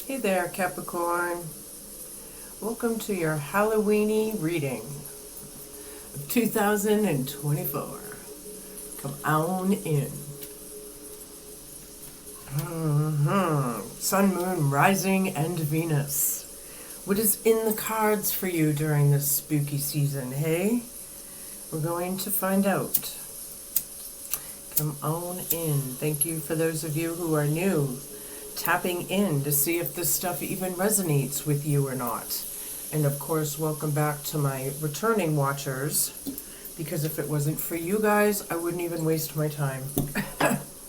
Hey there, Capricorn. Welcome to your Halloweenie reading of 2024. Come on in. Sun, Moon, Rising, and Venus. What is in the cards for you during this spooky season, hey? We're going to find out. Come on in. Thank you for those of you who are new, tapping in to see if this stuff even resonates with you or not. And of course, welcome back to my returning watchers, because if it wasn't for you guys, I wouldn't even waste my time.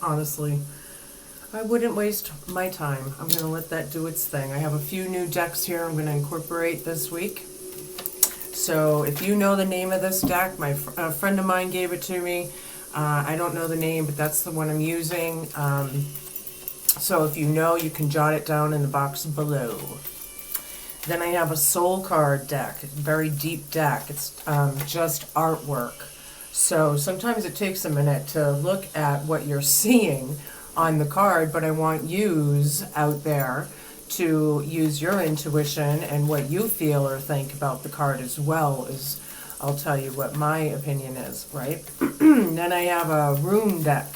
Honestly, I wouldn't waste my time. I'm going to let that do its thing. I have a few new decks here I'm going to incorporate this week. So if you know the name of this deck, a friend of mine gave it to me. I don't know the name, but that's the one I'm using. So if you know, you can jot it down in the box below. Then I have a soul card deck, a very deep deck. It's just artwork. So sometimes it takes a minute to look at what you're seeing on the card, but I want yous out there to use your intuition and what you feel or think about the card as well, as I'll tell you what my opinion is, right? Then I have a rune deck.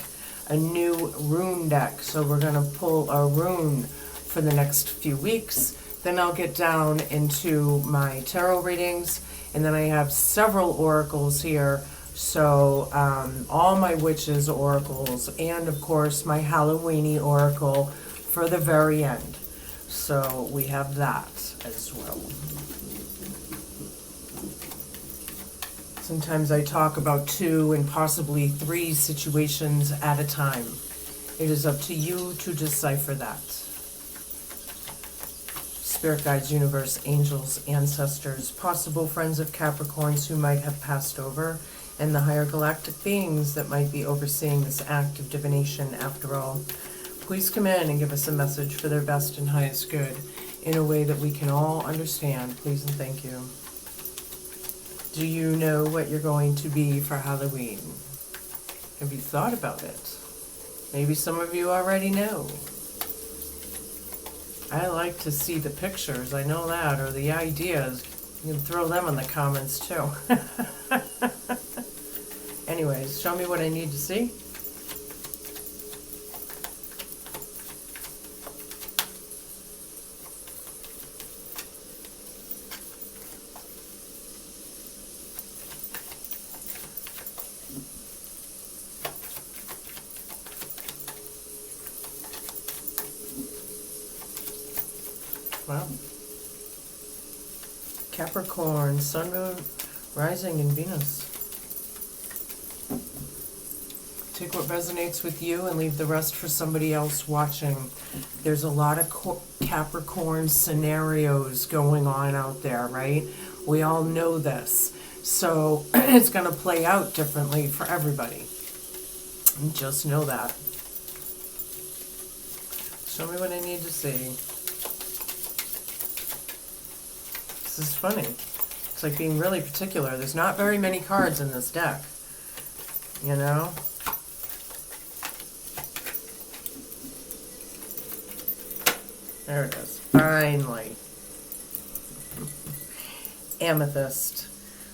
A new rune deck, so we're going to pull a rune for the next few weeks. Then I'll get down into my tarot readings, and then I have several oracles here, so all my witches oracles, and of course my Halloweenie oracle for the very end. So we have that as well. Sometimes I talk about 2 and possibly 3 situations at a time. It is up to you to decipher that. Spirit guides, universe, angels, ancestors, possible friends of Capricorns who might have passed over, and the higher galactic beings that might be overseeing this act of divination after all. Please come in and give us a message for their best and highest good in a way that we can all understand. Please and thank you. Do you know what you're going to be for Halloween? Have you thought about it? Maybe some of you already know. I like to see the pictures, I know that, or the ideas. You can throw them in the comments too. Anyways, show me what I need to see. Wow. Capricorn, Sun, Moon, Rising, and Venus. Take what resonates with you and leave the rest for somebody else watching. There's a lot of Capricorn scenarios going on out there, right? We all know this. So it's going to play out differently for everybody. And just know that. Show me what I need to see. This is funny. It's like being really particular. There's not very many cards in this deck. You know? There it is. Finally. Amethyst.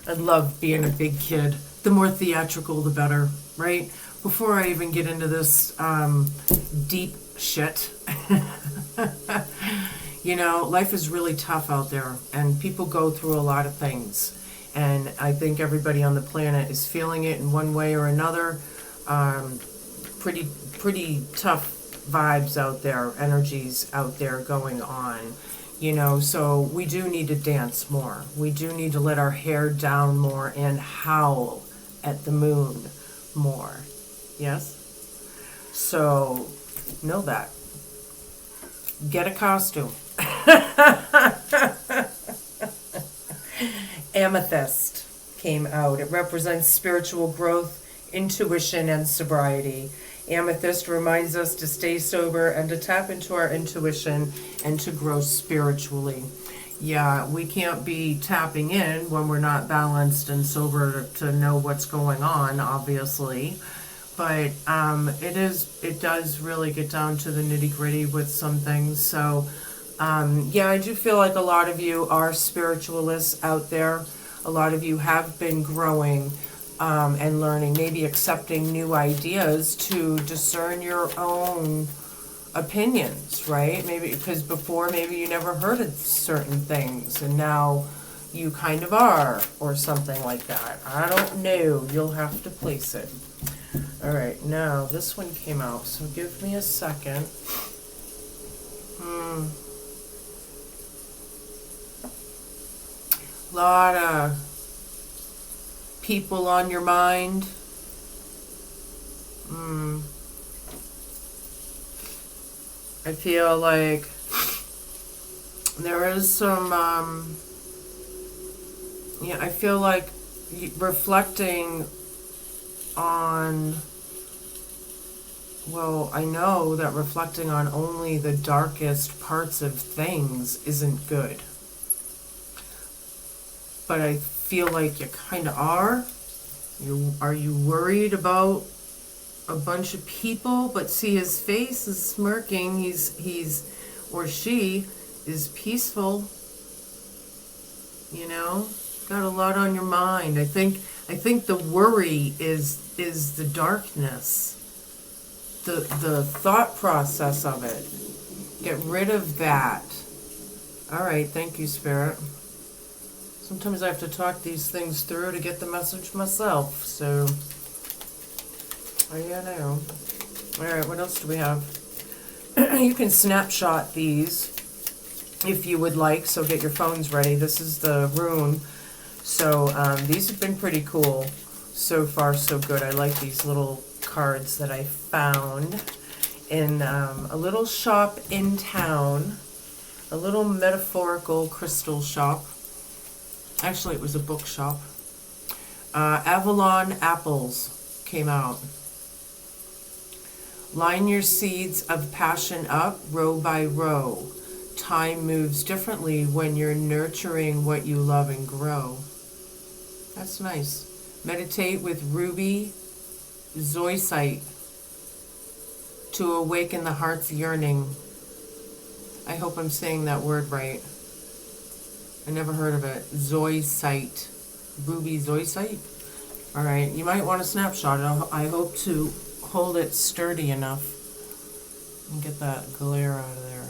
I love being a big kid. The more theatrical, the better, right? Before I even get into this deep shit. You know, life is really tough out there, and people go through a lot of things. And I think everybody on the planet is feeling it in one way or another. Pretty tough vibes out there, energies out there going on. You know, so we do need to dance more. We do need to let our hair down more and howl at the moon more. Yes? So, know that. Get a costume. Amethyst came out. It represents spiritual growth, intuition, and sobriety. Amethyst reminds us to stay sober and to tap into our intuition and to grow spiritually. Yeah, we can't be tapping in when we're not balanced and sober to know what's going on, obviously. But it does really get down to the nitty-gritty with some things. So Yeah, I do feel like a lot of you are spiritualists out there. A lot of you have been growing and learning, maybe accepting new ideas to discern your own opinions, right? Maybe because before maybe you never heard of certain things and now you kind of are, or something like that. I don't know. You'll have to place it. All right, now this one came out, so give me a second. Lot of people on your mind. I feel like there is some, yeah, I feel like reflecting on, well, I know that reflecting on only the darkest parts of things isn't good. But I feel like you kind of are. Are you worried about a bunch of people? But see, his face is smirking. He's or she is peaceful. You know, got a lot on your mind. I think the worry is the darkness, the thought process of it. Get rid of that. All right, thank you, Spirit. Sometimes I have to talk these things through to get the message myself, so I know. All right, what else do we have? You can snapshot these if you would like, so get your phones ready. This is the rune. So these have been pretty cool. So far, so good. I like these little cards that I found in a little shop in town, a little metaphorical crystal shop. Actually, it was a bookshop. Avalon Apples came out. Line your seeds of passion up row by row. Time moves differently when you're nurturing what you love and grow. That's nice. Meditate with ruby zoisite to awaken the heart's yearning. I hope I'm saying that word right. I never heard of it. Zoisite. Ruby zoisite? Alright, you might want a snapshot. I hope to hold it sturdy enough and get that glare out of there.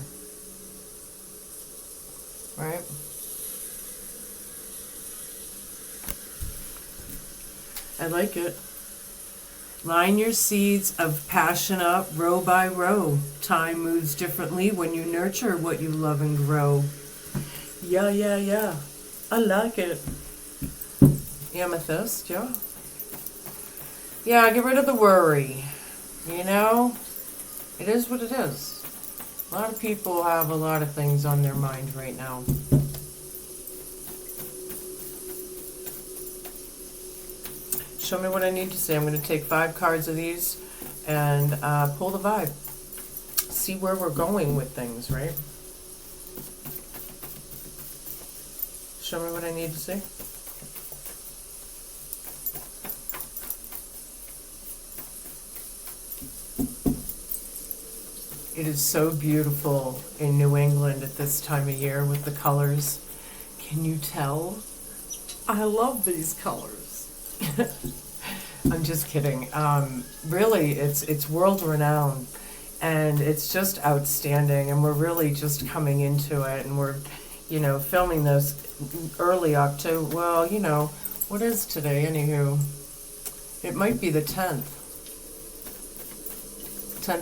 Right? I like it. Line your seeds of passion up row by row. Time moves differently when you nurture what you love and grow. Yeah. I like it. Amethyst, yeah. Yeah, get rid of the worry. You know, it is what it is. A lot of people have a lot of things on their mind right now. Show me what I need to say. I'm going to take 5 cards of these and pull the vibe. See where we're going with things, right? Show me what I need to say. It is so beautiful in New England at this time of year with the colors. Can you tell? I love these colors. I'm just kidding. Really, it's world renowned, and it's just outstanding. And we're really just coming into it, and we're, filming this early October. Well, what is today? Anywho, it might be the 10th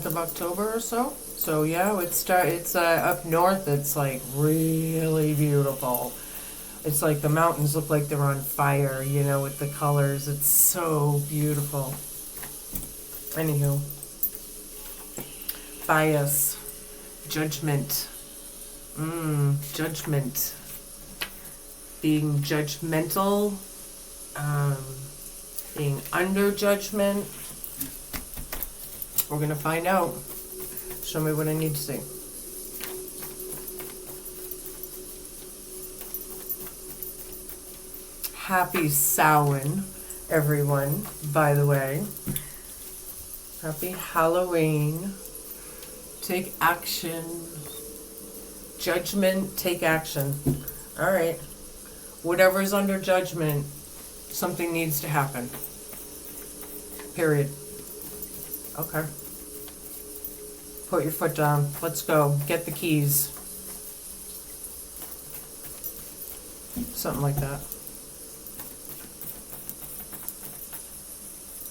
of October or so. So yeah, it's up north. It's like really beautiful. It's like the mountains look like they're on fire, with the colors. It's so beautiful. Anywho, bias, judgment, judgment, being judgmental, being under judgment. We're gonna find out. Show me what I need to see. Happy Samhain, everyone, by the way. Happy Halloween. Take action. Judgment, take action. All right. Whatever's under judgment, something needs to happen. Period. Okay. Put your foot down. Let's go. Get the keys. Something like that.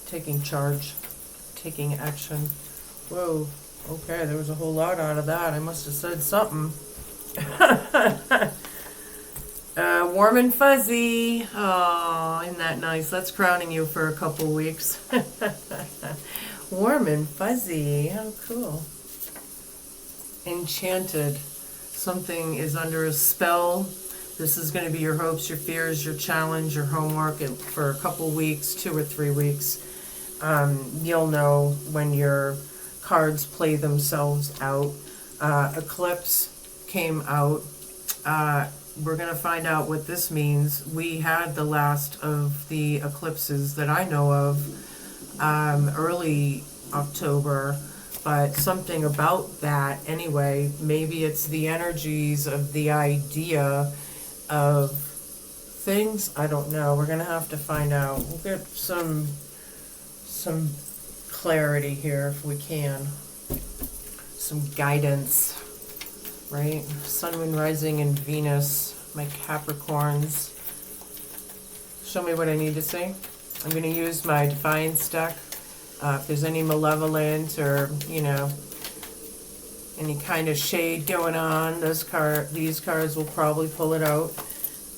Taking charge. Taking action. Whoa. Okay, there was a whole lot out of that. I must have said something. Warm and fuzzy. Oh, isn't that nice? That's crowning you for a couple weeks. Warm and fuzzy. How cool. Enchanted. Something is under a spell. This is going to be your hopes, your fears, your challenge, your homework for a couple weeks, 2 or 3 weeks. You'll know when your cards play themselves out. Eclipse came out. We're going to find out what this means. We had the last of the eclipses that I know of early October, but something about that anyway. Maybe it's the energies of the idea of things. I don't know. We're going to have to find out. We'll get some clarity here if we can. Some guidance. Right? Sun, Moon, Rising, and Venus, my Capricorns. Show me what I need to see. I'm going to use my Defiance deck. If there's any malevolent or, you know, any kind of shade going on, these cards will probably pull it out.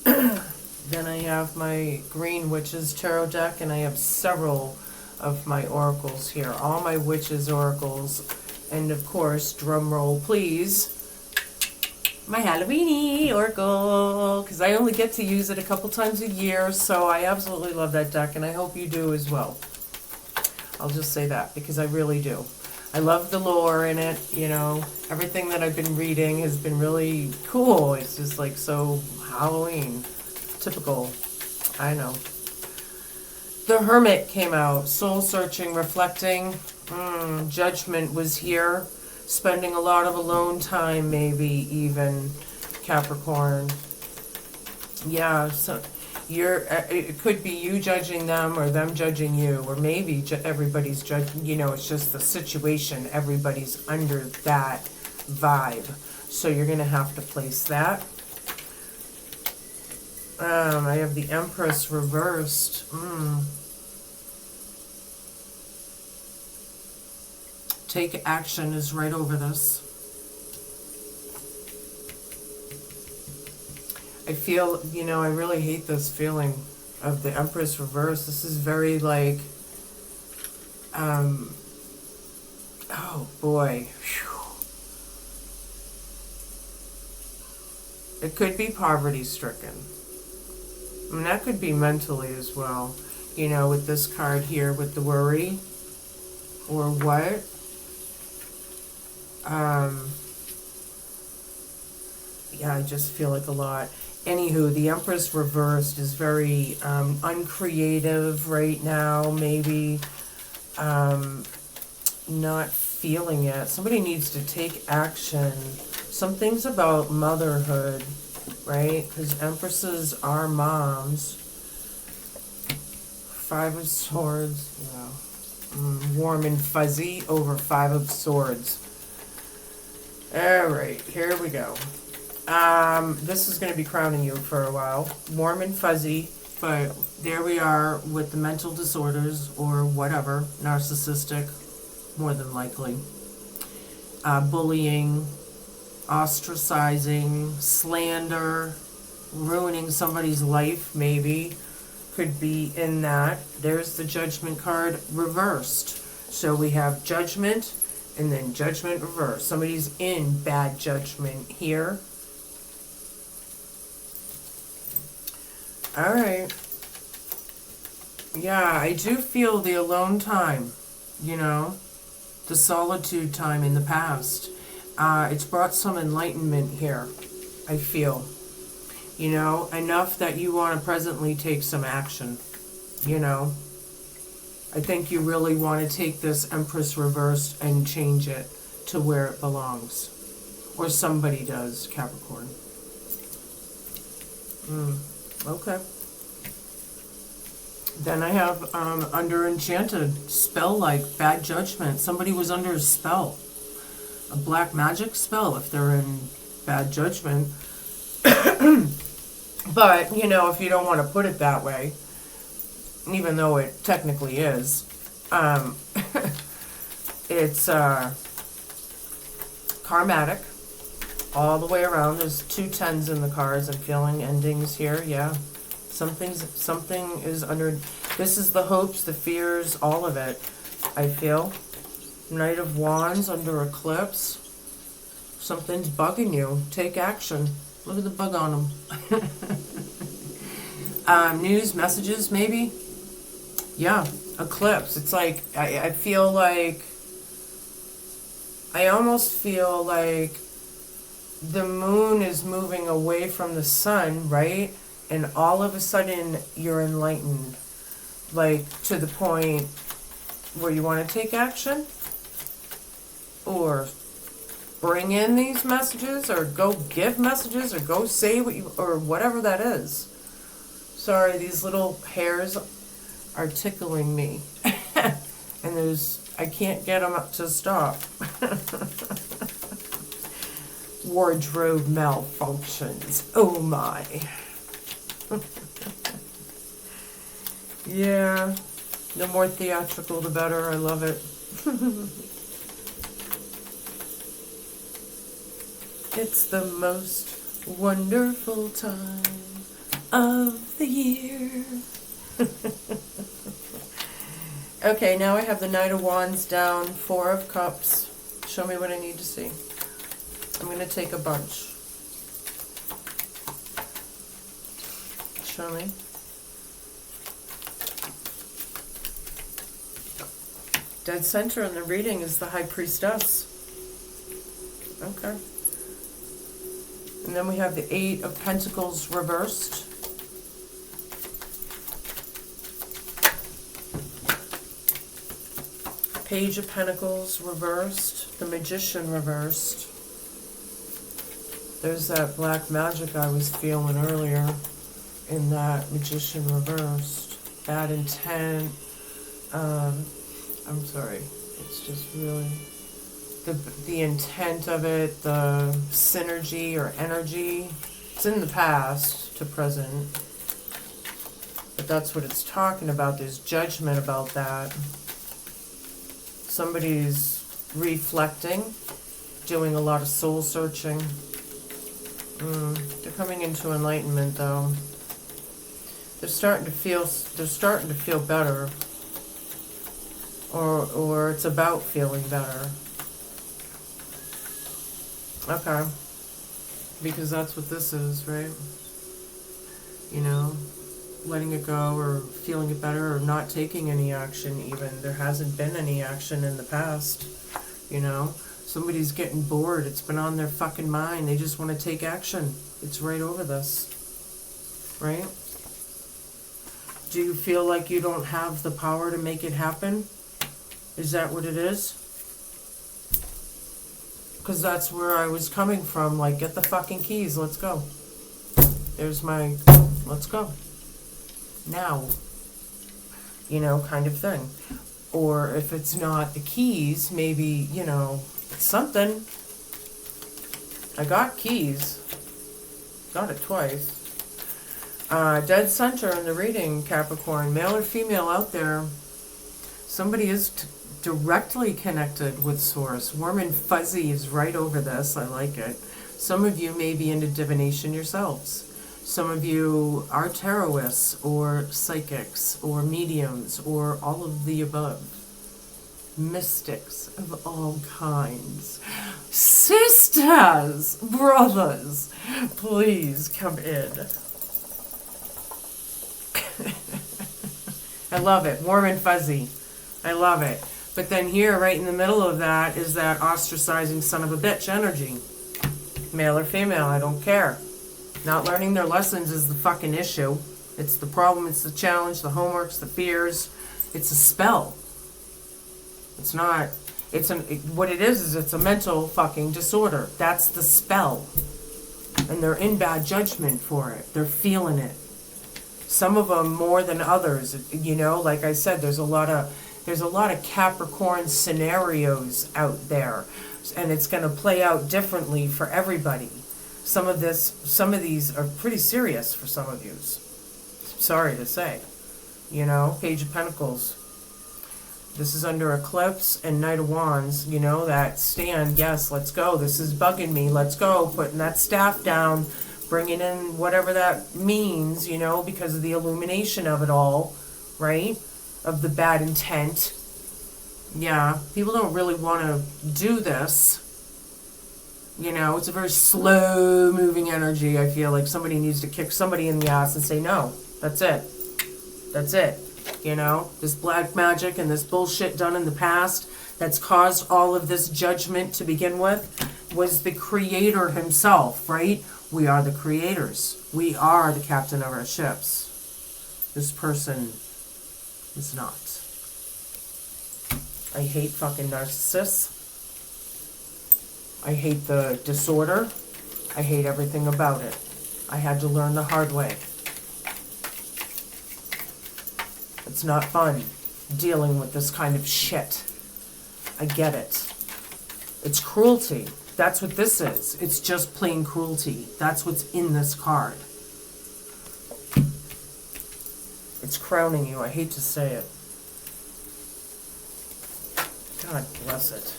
Then I have my Green Witches Tarot deck, and I have several of my oracles here. All my witches oracles. And of course, drum roll please, my Halloweenie Oracle, because I only get to use it a couple times a year, so I absolutely love that deck, and I hope you do as well. I'll just say that, because I really do. I love the lore in it, you know. Everything that I've been reading has been really cool. It's just like so Halloween. Typical. I know. The Hermit came out. Soul searching, reflecting. Judgment was here. Spending a lot of alone time, maybe even, Capricorn. Yeah, so it could be you judging them or them judging you, or maybe everybody's judging, you know, it's just the situation. Everybody's under that vibe. So you're going to have to place that. I have the Empress reversed. Take action is right over this. I feel, you know, I really hate this feeling of the Empress reverse. This is very like, oh boy. Whew. It could be poverty stricken. I mean, that could be mentally as well. You know, with this card here with the worry or what. Yeah, I just feel like a lot. Anywho, the Empress reversed is very uncreative right now, maybe not feeling it. Somebody needs to take action. Some things about motherhood, right? Because Empresses are moms. 5 of Swords, yeah. Warm and fuzzy over 5 of Swords. All right, here we go. This is going to be crowning you for a while. Warm and fuzzy, but there we are with the mental disorders or whatever, narcissistic, more than likely. Bullying, ostracizing, slander, ruining somebody's life, maybe, could be in that. There's the Judgment card reversed. So we have Judgment and then Judgment reversed. Somebody's in bad judgment here. All right. Yeah, I do feel the alone time, you know, the solitude time in the past. It's brought some enlightenment here, I feel. You know, enough that you want to presently take some action, you know. I think you really want to take this Empress reversed and change it to where it belongs. Or somebody does, Capricorn. Okay. Then I have under Enchanted, spell-like, bad judgment. Somebody was under a spell. A black magic spell if they're in bad judgment. But, you know, if you don't want to put it that way, even though it technically is, it's karmatic all the way around. There's 2 10s in the cards. I'm feeling endings here. Yeah, something is under. This is the hopes, the fears, all of it. I feel Knight of Wands under eclipse. Something's bugging you. Take action. Look at the bug on them. News, messages, maybe. Yeah, eclipse. It's like I feel like. I almost feel like the moon is moving away from the sun, right? And all of a sudden you're enlightened, like to the point where you want to take action or bring in these messages or go give messages or go say what you, or whatever that is. Sorry, these little hairs are tickling me. And I can't get them up to stop. Wardrobe malfunctions. Oh my. Yeah. The more theatrical, the better. I love it. It's the most wonderful time of the year. Okay, now I have the Knight of Wands down, 4 of Cups. Show me what I need to see. I'm going to take a bunch. Show me. Dead center in the reading is the High Priestess. Okay. And then we have the 8 of Pentacles reversed. Page of Pentacles reversed. The Magician reversed. There's that black magic I was feeling earlier in that Magician reversed. Bad intent. I'm sorry. It's just really the intent of it, the synergy or energy. It's in the past to present. But that's what it's talking about. There's judgment about that. Somebody's reflecting, doing a lot of soul searching. They're coming into enlightenment, though. They're starting to feel better, or it's about feeling better. Okay, because that's what this is, right? You know, letting it go or feeling it better or not taking any action even. There hasn't been any action in the past, you know. Somebody's getting bored. It's been on their fucking mind. They just want to take action. It's right over this, right? Do you feel like you don't have the power to make it happen? Is that what it is? Because that's where I was coming from. Like, get the fucking keys. Let's go. There's my, let's go. Now, you know, kind of thing. Or if it's not the keys, maybe, you know, it's something. I got keys. Got it twice. Dead center in the reading, Capricorn. Male or female out there. Somebody is directly connected with Source. Warm and fuzzy is right over this. I like it. Some of you may be into divination yourselves. Some of you are tarotists or psychics or mediums or all of the above. Mystics of all kinds. Sisters, brothers, please come in. I love it. Warm and fuzzy. I love it. But then here, right in the middle of that, is that ostracizing son of a bitch energy. Male or female, I don't care. Not learning their lessons is the fucking issue. It's the problem, it's the challenge, the homeworks, the fears. It's a spell. It's not, What it is it's a mental fucking disorder. That's the spell. And they're in bad judgment for it. They're feeling it. Some of them more than others. You know, like I said, there's a lot of Capricorn scenarios out there, and it's going to play out differently for everybody. Some of these are pretty serious for some of you. Sorry to say. You know, Page of Pentacles. This is under Eclipse and Knight of Wands. You know, that stand, yes, let's go. This is bugging me. Let's go. Putting that staff down, bringing in whatever that means, you know, because of the illumination of it all, right? Of the bad intent. Yeah, people don't really want to do this. You know, it's a very slow moving energy. I feel like somebody needs to kick somebody in the ass and say, no, that's it. That's it. You know, this black magic and this bullshit done in the past that's caused all of this judgment to begin with was the creator himself, right? We are the creators. We are the captain of our ships. This person is not. I hate fucking narcissists. I hate the disorder. I hate everything about it. I had to learn the hard way. It's not fun dealing with this kind of shit. I get it. It's cruelty. That's what this is. It's just plain cruelty. That's what's in this card. It's crowning you. I hate to say it. God bless it.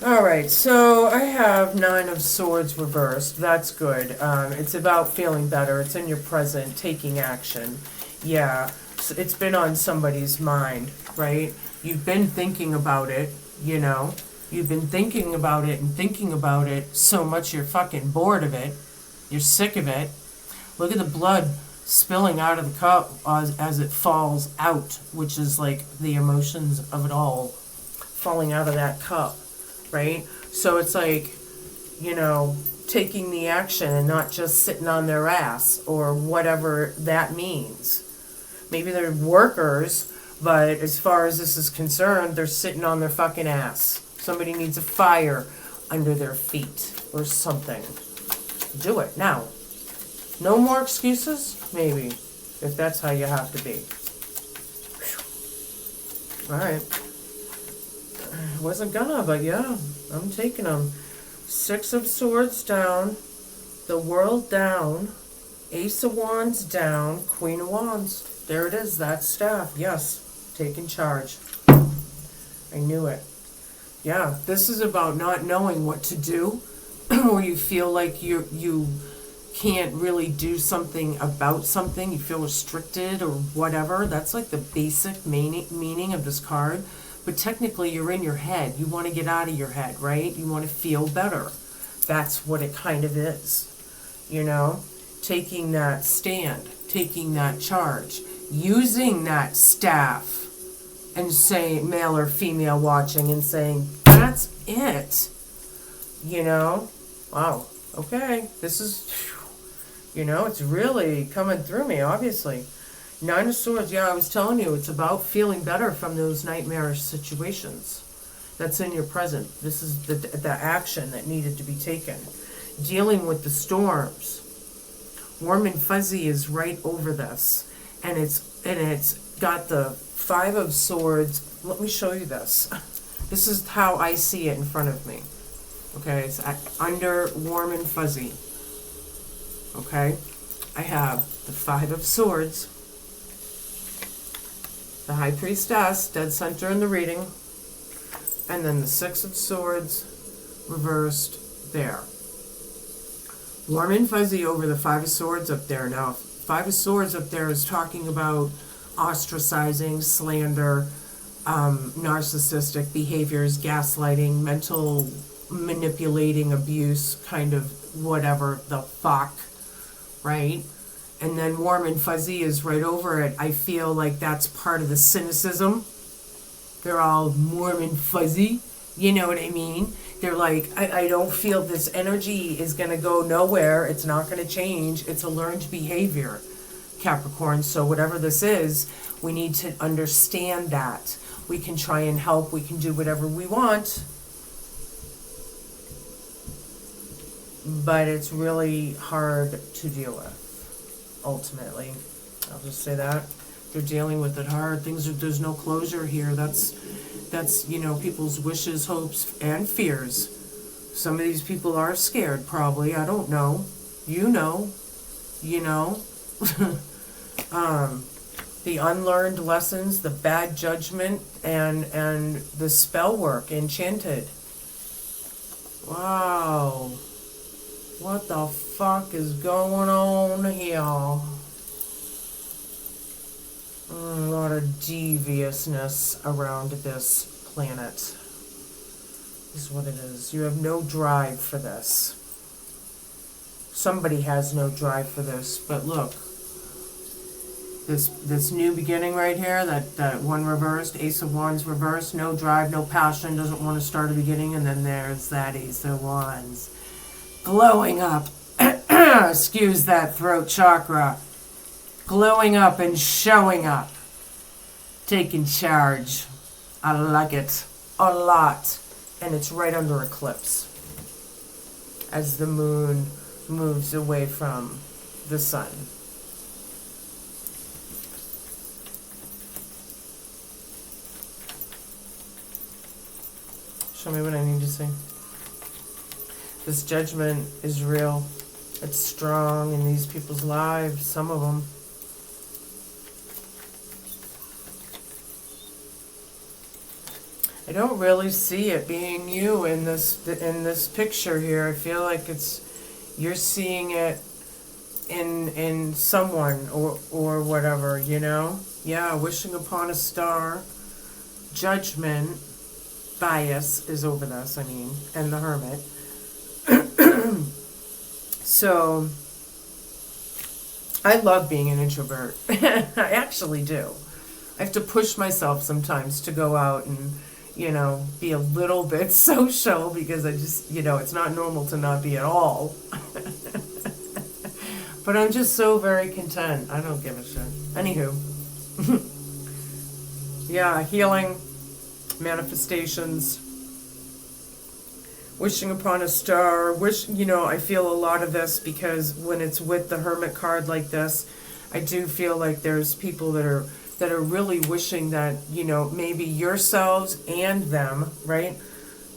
Alright, so I have Nine of Swords reversed. That's good. It's about feeling better. It's in your present, taking action. Yeah, it's been on somebody's mind, right? You've been thinking about it, you know. You've been thinking about it and thinking about it so much you're fucking bored of it. You're sick of it. Look at the blood spilling out of the cup as it falls out, which is like the emotions of it all falling out of that cup, right? So it's like, you know, taking the action and not just sitting on their ass or whatever that means. Maybe they're workers, but as far as this is concerned, they're sitting on their fucking ass. Somebody needs a fire under their feet or something. Do it now. No more excuses? Maybe, if that's how you have to be. Alright. Wasn't gonna, but yeah, I'm taking them. Six of Swords down, the World down, Ace of Wands down, Queen of Wands. There it is, that staff. Yes, taking charge. I knew it. Yeah, this is about not knowing what to do, or you feel like you can't really do something about something. You feel restricted or whatever. That's like the basic meaning of this card. But technically, you're in your head. You want to get out of your head, right? You want to feel better. That's what it kind of is, you know? Taking that stand, taking that charge, using that staff, and saying, male or female watching, and saying, that's it, you know? Wow, okay, this is, you know, it's really coming through me, obviously. Nine of Swords, yeah, I was telling you, it's about feeling better from those nightmarish situations. That's in your present. This is the action that needed to be taken. Dealing with the storms. Warm and Fuzzy is right over this. And it's got the Five of Swords. Let me show you this. This is how I see it in front of me. Okay, it's under Warm and Fuzzy. Okay, I have the Five of Swords, the High Priestess, dead center in the reading, and then the Six of Swords reversed there. Warm and Fuzzy over the Five of Swords up there. Now, Five of Swords up there is talking about ostracizing, slander, narcissistic behaviors, gaslighting, mental manipulating, abuse, kind of whatever the fuck, right? And then Warm and Fuzzy is right over it. I feel like that's part of the cynicism. They're all warm and fuzzy. You know what I mean? They're like, I don't feel this energy is going to go nowhere. It's not going to change. It's a learned behavior, Capricorn. So whatever this is, we need to understand that. We can try and help. We can do whatever we want. But it's really hard to deal with, ultimately. I'll just say that. They're dealing with it hard. There's no closure here. That's people's wishes, hopes, and fears. Some of these people are scared, probably. I don't know. You know. The unlearned lessons, the bad judgment, and the spell work, Enchanted. Wow. What the fuck is going on here? A lot of deviousness around this planet. This is what it is. You have no drive for this. Somebody has no drive for this, but look. This new beginning right here, that one reversed, Ace of Wands reversed, no drive, no passion, doesn't want to start a beginning, and then there's that Ace of Wands. Glowing up, excuse that throat chakra, glowing up and showing up, taking charge. I like it a lot, and it's right under eclipse as the moon moves away from the sun. Show me what I need to see. This judgment is real. It's strong in these people's lives, some of them. I don't really see it being you in this picture here. I feel like you're seeing it in someone or whatever, Yeah, wishing upon a star. Judgment. Bias is over this, and the Hermit. So, I love being an introvert. I actually do. I have to push myself sometimes to go out and, be a little bit social because I just, it's not normal to not be at all. But I'm just so very content. I don't give a shit. Anywho. Yeah, healing. Manifestations, wishing upon a star, I feel a lot of this because when it's with the Hermit card like this, I do feel like there's people that are really wishing that, maybe yourselves and them, right?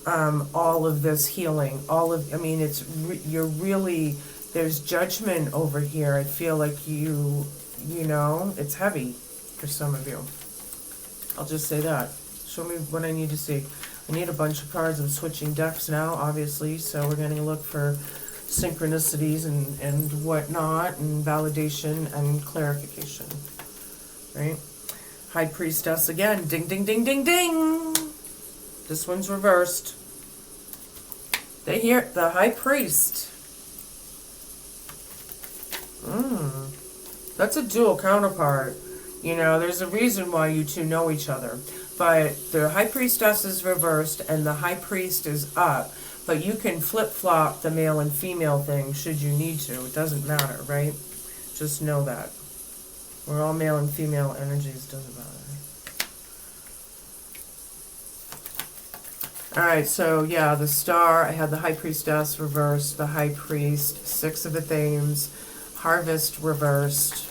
All of this healing, you're really, there's judgment over here. I feel like it's heavy for some of you. I'll just say that. Show me what I need to see. I need a bunch of cards. I'm switching decks now, obviously, so we're going to look for synchronicities and whatnot, and validation and clarification. Right? High Priestess again. Ding, ding, ding, ding, ding! This one's reversed. The High Priest. That's a dual counterpart. There's a reason why you two know each other. But the High Priestess is reversed and the High Priest is up. But you can flip-flop the male and female thing should you need to. It doesn't matter, right? Just know that. We're all male and female energies. Doesn't matter. Alright, so yeah, the Star. I had the High Priestess reversed. The High Priest. Six of the Thames. Harvest reversed.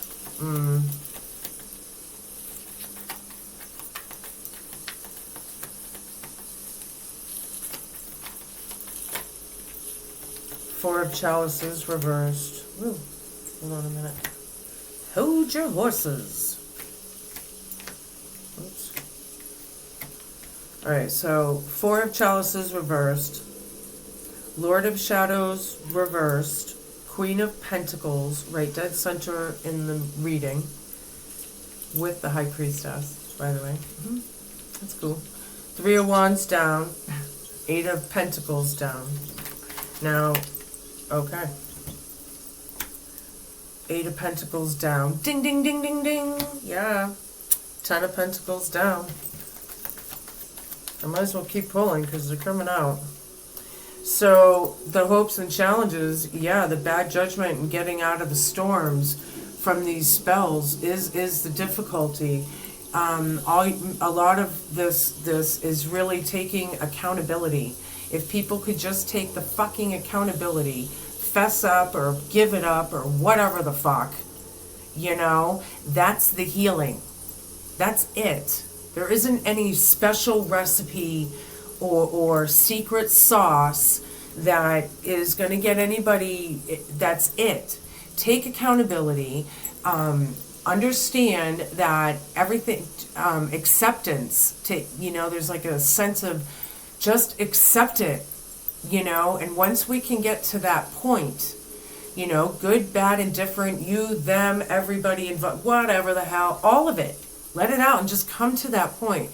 Four of Chalices reversed. Ooh, hold on a minute. Hold your horses. Oops. Alright, so Four of Chalices reversed. Lord of Shadows reversed. Queen of Pentacles, right dead center in the reading. With the High Priestess, by the way. That's cool. Three of Wands down. Eight of Pentacles down. Now, okay. Eight of Pentacles down. Ding, ding, ding, ding, ding. Yeah. 10 of Pentacles down. I might as well keep pulling because they're coming out. So, the hopes and challenges, yeah, the bad judgment and getting out of the storms from these spells is the difficulty. A lot of this is really taking accountability. If people could just take the fucking accountability, fess up or give it up or whatever the fuck, you know, that's the healing. That's it. There isn't any special recipe or secret sauce that is going to get anybody. That's it. Take accountability. Understand that everything, acceptance, there's like a sense of just accept it, and once we can get to that point, good, bad, indifferent, you, them, everybody involved, whatever the hell, all of it, let it out and just come to that point.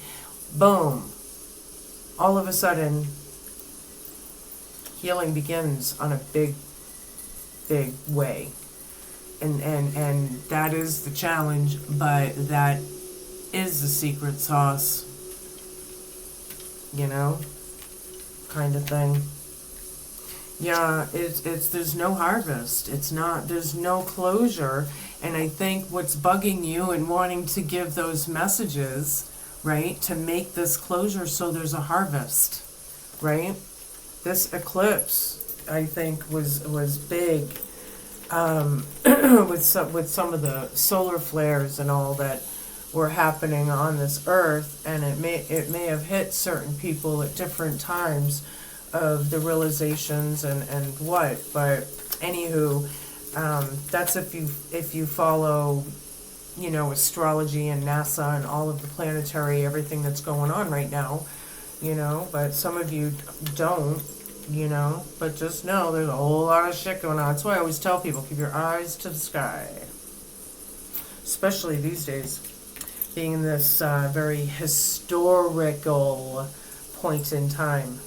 Boom. All of a sudden, healing begins on a big, big way. And that is the challenge, but that is the secret sauce, kind of thing. Yeah, it's there's no harvest. There's no closure. And I think what's bugging you and wanting to give those messages, right, to make this closure so there's a harvest, right? This eclipse, I think, was big. With some of the solar flares and all that were happening on this earth, and it may have hit certain people at different times of the realizations and what, but anywho, that's if you follow, astrology and NASA and all of the planetary everything that's going on right now, but some of you don't. But just know there's a whole lot of shit going on. That's why I always tell people, keep your eyes to the sky. Especially these days, being in this very historical point in time.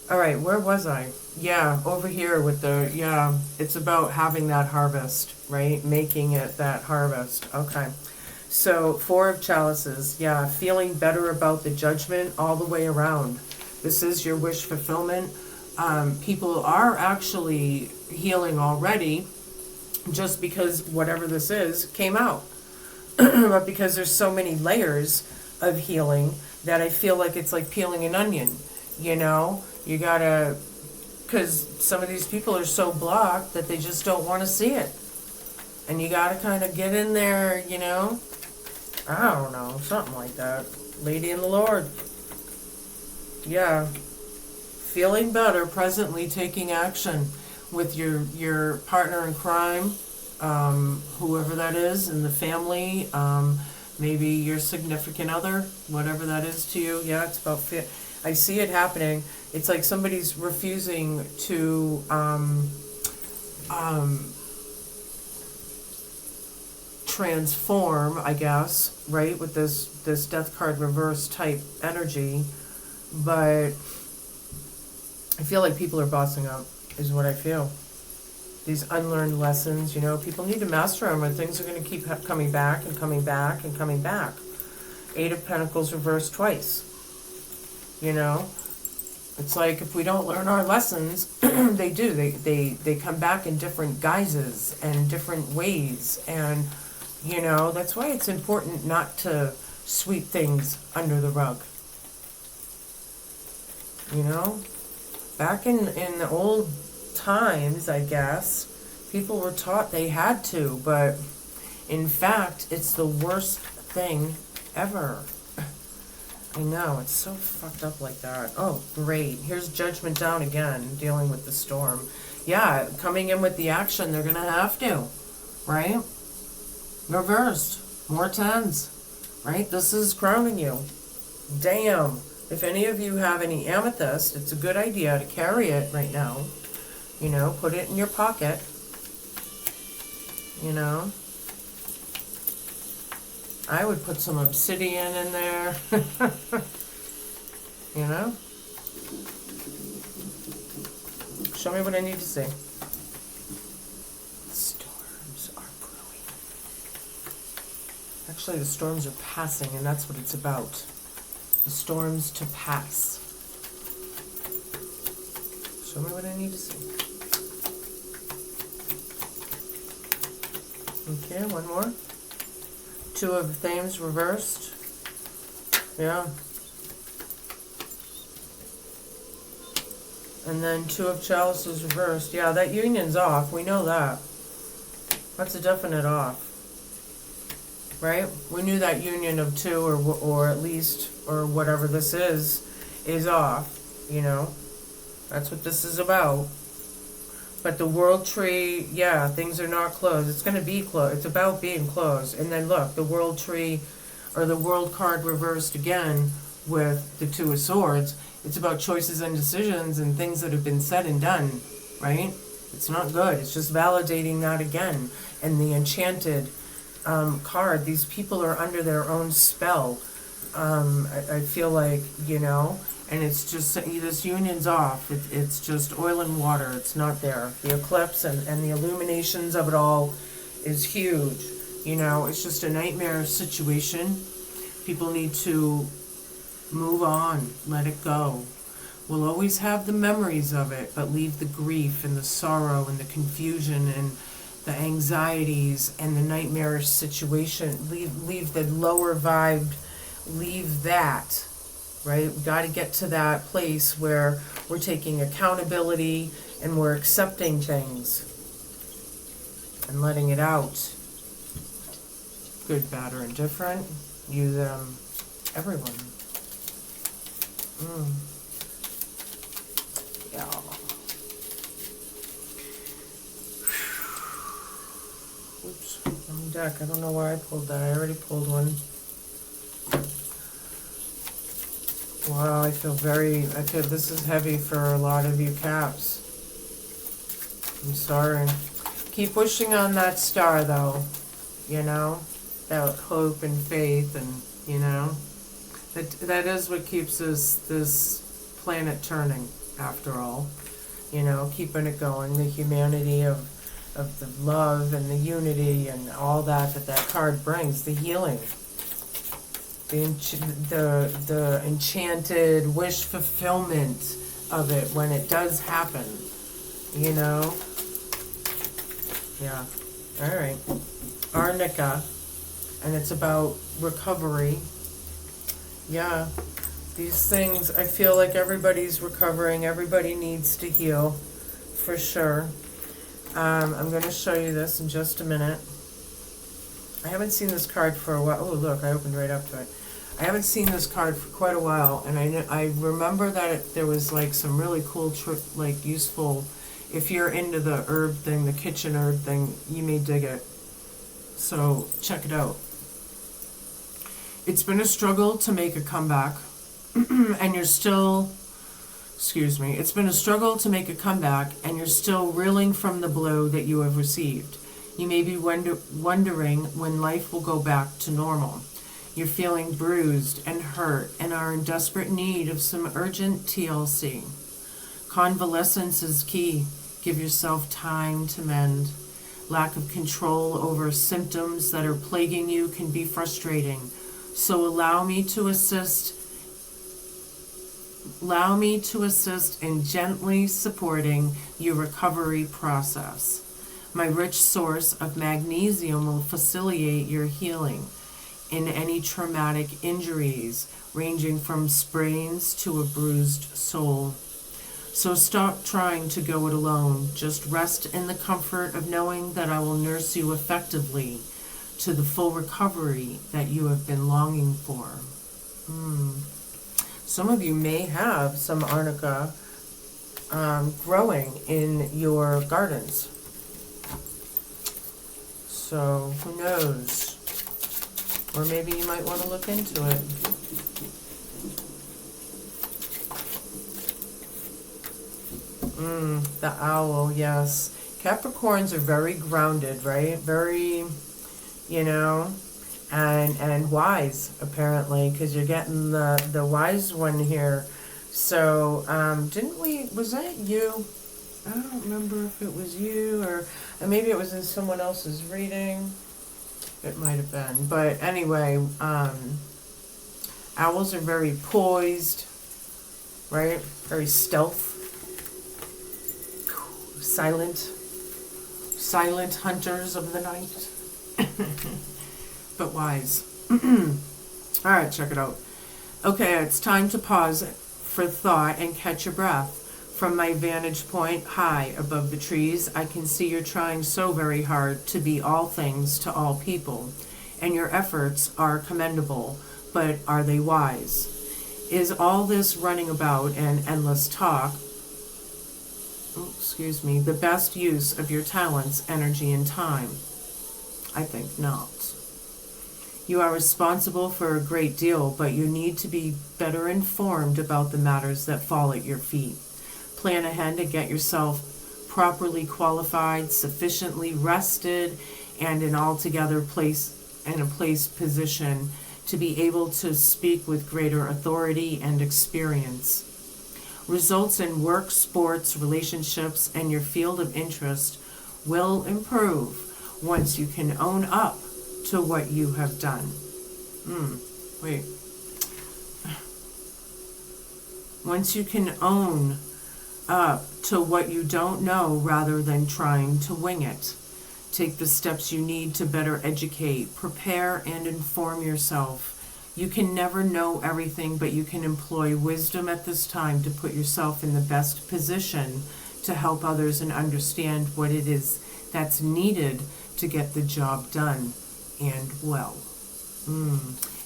All right, where was I? Yeah, over here with it's about having that harvest, right? Making it that harvest. Okay. So, 4 of Chalices, feeling better about the judgment all the way around. This is your wish fulfillment. People are actually healing already, just because whatever this is came out. But because there's so many layers of healing that I feel like it's like peeling an onion, You gotta, because some of these people are so blocked that they just don't want to see it. And you gotta kind of get in there, I don't know, something like that. Lady in the Lord. Yeah. Feeling better, presently taking action with your partner in crime, whoever that is, in the family, maybe your significant other, whatever that is to you. Yeah, it's about I see it happening. It's like somebody's refusing to transform, I guess, right, with this death card reverse type energy, but I feel like people are bossing up, is what I feel. These unlearned lessons, people need to master them, and things are going to keep coming back and coming back and coming back. 8 of Pentacles reversed twice. It's like if we don't learn our lessons, they do. They come back in different guises and different ways, and that's why it's important not to sweep things under the rug. Back in the old times, I guess, people were taught they had to, but in fact, it's the worst thing ever. I know, it's so fucked up like that. Oh, great. Here's Judgment down again, dealing with the storm. Yeah, coming in with the action, they're going to have to, right? Reversed. More 10s, right? This is crowning you. Damn. If any of you have any amethyst, it's a good idea to carry it right now. Put it in your pocket. I would put some obsidian in there. Show me what I need to see. Storms are brewing. Actually, the storms are passing, and that's what it's about. The storms to pass. Show me what I need to see. Okay, one more. Two of Flames reversed. Yeah. And then Two of Chalices reversed. Yeah, that union's off. We know that. That's a definite off. Right? We knew that union of two, or at least, or whatever this is off. You know? That's what this is about. But the World Tree, yeah, things are not closed. It's going to be closed. It's about being closed. And then look, the World Tree, or the World card reversed again with the Two of Swords. It's about choices and decisions and things that have been said and done, right? It's not good. It's just validating that again. And the Enchanted card, these people are under their own spell. I feel like, you know, and it's just, this union's off. It's just oil and water. It's not there. The eclipse and the illuminations of it all is huge. You know, it's just a nightmare situation. People need to move on, let it go. We'll always have the memories of it, but leave the grief and the sorrow and the confusion and the anxieties and the nightmarish situation. Leave the lower vibed, leave that, right? We got to get to that place where we're taking accountability and we're accepting things and letting it out. Good, bad, or indifferent. You, them, everyone. Yeah. Oops, wrong deck. I don't know why I pulled that. I already pulled one. Wow, I feel this is heavy for a lot of you Caps. I'm sorry. Keep pushing on that star though, you know, that hope and faith, and you know, that is what keeps this planet turning, after all. You know, keeping it going, the humanity of the love and the unity and all that card brings, the healing, the enchanted wish fulfillment of it when it does happen, you know. Yeah. All right. Arnica, and it's about recovery. Yeah. These things, I feel like everybody's recovering. Everybody needs to heal, for sure. I'm going to show you this in just a minute. I haven't seen this card for a while. Oh, look, I opened right up to it. I haven't seen this card for quite a while, and I remember that there was like some really cool, like useful, if you're into the herb thing, the kitchen herb thing, you may dig it. So check it out. It's been a struggle to make a comeback. And you're still, it's been a struggle to make a comeback, and you're still reeling from the blow that you have received. You may be wondering when life will go back to normal. You're feeling bruised and hurt and are in desperate need of some urgent TLC. Convalescence is key. Give yourself time to mend. Lack of control over symptoms that are plaguing you can be frustrating. So allow me to assist in gently supporting your recovery process. My rich source of magnesium will facilitate your healing in any traumatic injuries, ranging from sprains to a bruised soul. So stop trying to go it alone. Just rest in the comfort of knowing that I will nurse you effectively to the full recovery that you have been longing for. Some of you may have some arnica growing in your gardens. So who knows? Or maybe you might want to look into it. The owl, yes. Capricorns are very grounded, right? Very, you know, and wise, apparently, because you're getting the wise one here. So, was that you? I don't remember if it was you or maybe it was in someone else's reading. It might have been. But anyway, owls are very poised, right? Very stealth. Silent hunters of the night. but wise. All right, check it out. Okay, it's time to pause for thought and catch your breath. From my vantage point high above the trees, I can see you're trying so very hard to be all things to all people, and your efforts are commendable, but are they wise? Is all this running about and endless talk, the best use of your talents, energy, and time? I think not. You are responsible for a great deal, but you need to be better informed about the matters that fall at your feet. Plan ahead to get yourself properly qualified, sufficiently rested, and in a place position to be able to speak with greater authority and experience. Results in work, sports, relationships, and your field of interest will improve once you can own up to what you have done. Once you can own up to what you don't know rather than trying to wing it. Take the steps you need to better educate, prepare, and inform yourself. You can never know everything, but you can employ wisdom at this time to put yourself in the best position to help others and understand what it is that's needed to get the job done and well.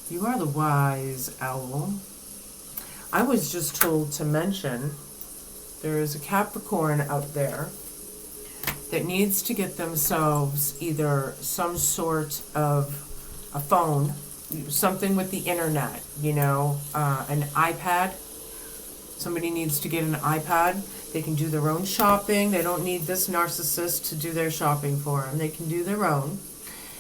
You are the wise owl. I was just told to mention there is a Capricorn out there that needs to get themselves either some sort of a phone, something with the internet, an iPad. Somebody needs to get an iPad. They can do their own shopping. They don't need this narcissist to do their shopping for them. They can do their own.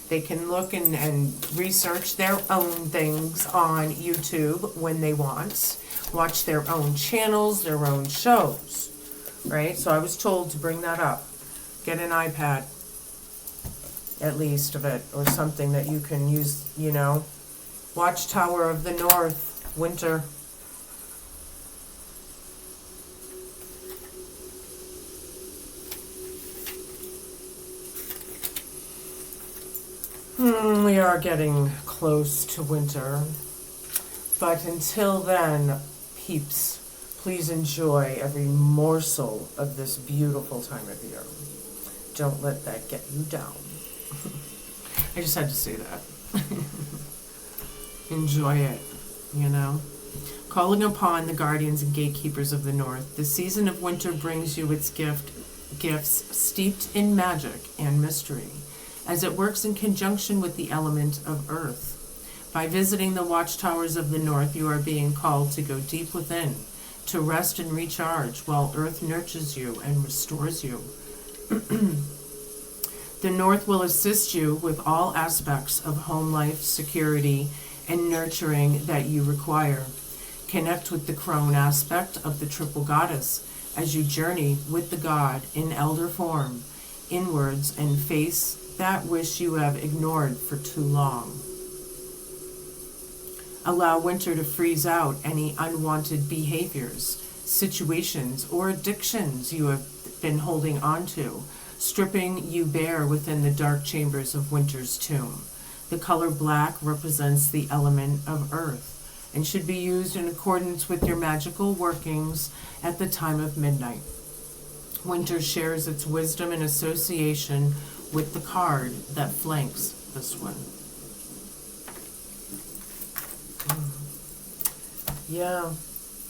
They can look and research their own things on YouTube when they want. Watch their own channels, their own shows, right? So I was told to bring that up. Get an iPad, at least of it, or something that you can use, Watch Tower of the North, winter. We are getting close to winter. But until then, peeps, please enjoy every morsel of this beautiful time of year. Don't let that get you down. I just had to say that. Enjoy it, Calling upon the guardians and gatekeepers of the north, the season of winter brings you its gifts steeped in magic and mystery, as it works in conjunction with the element of earth. By visiting the watchtowers of the north, you are being called to go deep within, to rest and recharge, while earth nurtures you and restores you. The north will assist you with all aspects of home life, security, and nurturing that you require. Connect with the crone aspect of the triple goddess as you journey with the god in elder form, inwards, and face that wish you have ignored for too long. Allow winter to freeze out any unwanted behaviors, situations, or addictions you have been holding on to, stripping you bare within the dark chambers of winter's tomb. The color black represents the element of earth and should be used in accordance with your magical workings at the time of midnight. Winter shares its wisdom in association with the card that flanks this one. Yeah,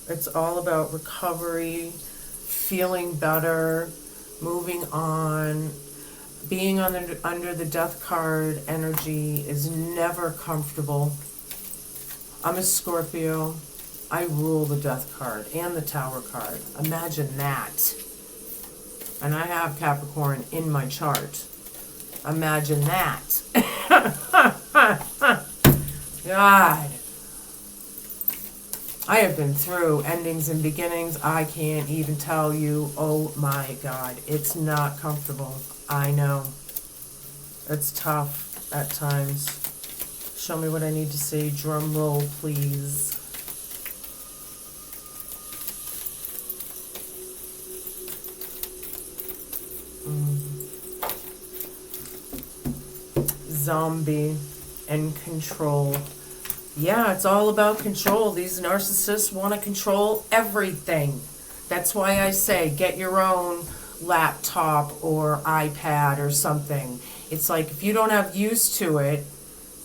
it's all about recovery, feeling better, moving on. Being under the death card energy is never comfortable. I'm a Scorpio. I rule the death card and the tower card. Imagine that. And I have Capricorn in my chart. Imagine that. God. I have been through endings and beginnings. I can't even tell you. Oh my God. It's not comfortable. I know. It's tough at times. Show me what I need to see. Drum roll, please. Zombie. and control. Yeah, it's all about control. These narcissists want to control everything. That's why I say get your own laptop or iPad or something. It's like if you don't have use to it,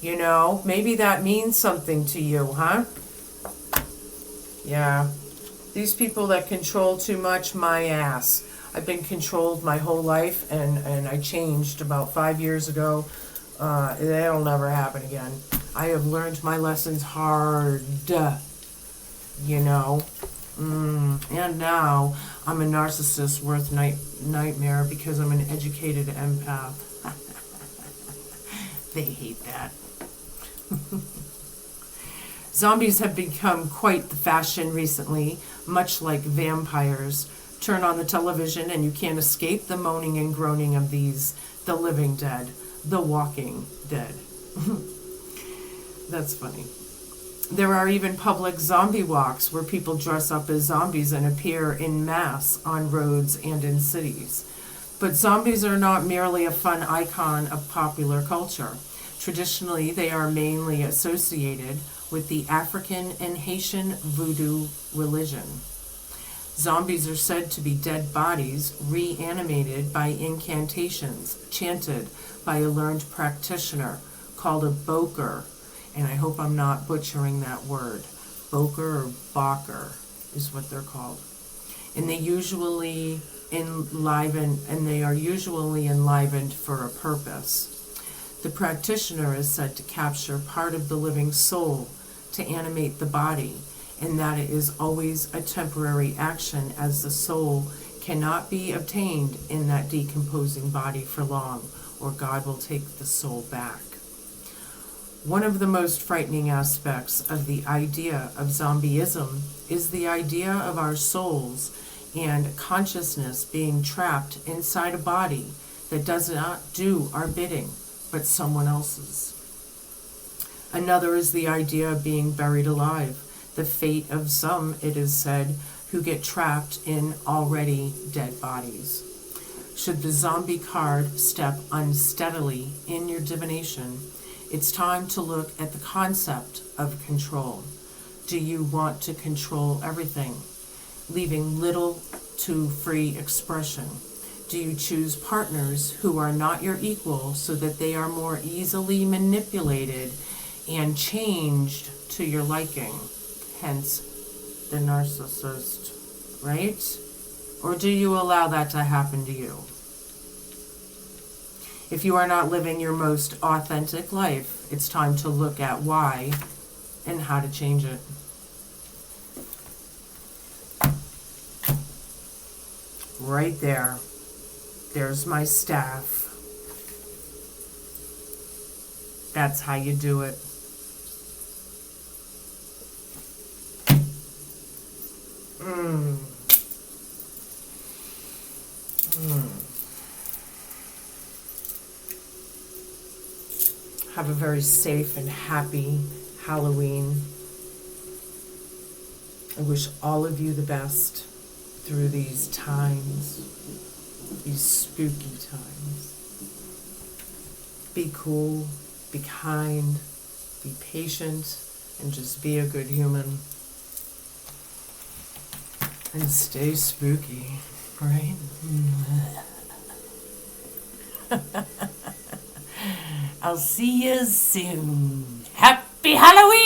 you know, maybe that means something to you, huh? Yeah. These people that control too much, my ass. I've been controlled my whole life, and I changed about 5 years ago. That'll never happen again. I have learned my lessons hard, you know. And now I'm a narcissist worth nightmare because I'm an educated empath. They hate that. Zombies have become quite the fashion recently, much like vampires. Turn on the television and you can't escape the moaning and groaning of these, the living dead, the walking dead. That's funny. There are even public zombie walks where people dress up as zombies and appear in mass on roads and in cities. But zombies are not merely a fun icon of popular culture. Traditionally, they are mainly associated with the African and Haitian voodoo religion. Zombies are said to be dead bodies reanimated by incantations chanted by a learned practitioner called a boker. And I hope I'm not butchering that word. Boker or Boker is what they're called. And they are usually enlivened for a purpose. The practitioner is said to capture part of the living soul to animate the body, and that it is always a temporary action as the soul cannot be obtained in that decomposing body for long, or God will take the soul back. One of the most frightening aspects of the idea of zombieism is the idea of our souls and consciousness being trapped inside a body that does not do our bidding, but someone else's. Another is the idea of being buried alive, the fate of some, it is said, who get trapped in already dead bodies. Should the zombie card step unsteadily in your divination, it's time to look at the concept of control. Do you want to control everything, leaving little to free expression? Do you choose partners who are not your equal so that they are more easily manipulated and changed to your liking? Hence, the narcissist, right? Or do you allow that to happen to you? If you are not living your most authentic life, it's time to look at why and how to change it. Right there. There's my staff. That's how you do it. Have a very safe and happy Halloween. I wish all of you the best through these times, these spooky times. Be cool, be kind, be patient, and just be a good human. And stay spooky, right? I'll see you soon. Happy Halloween!